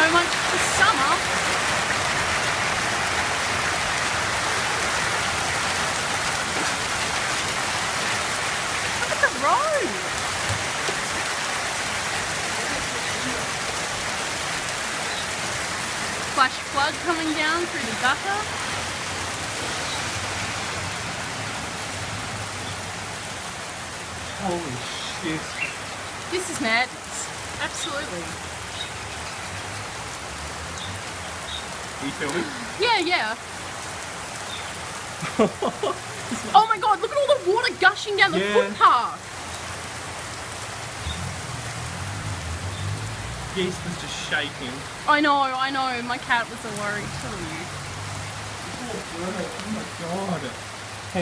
so much for summer. Look at the road. Flash flood coming down through the gutter. Holy shit. This is madness. Absolutely. Are you filming? Yeah, yeah. Oh my god, look at all the water gushing down the footpath. Geese was just shaking. I know. My cat was a worry too. Oh my god.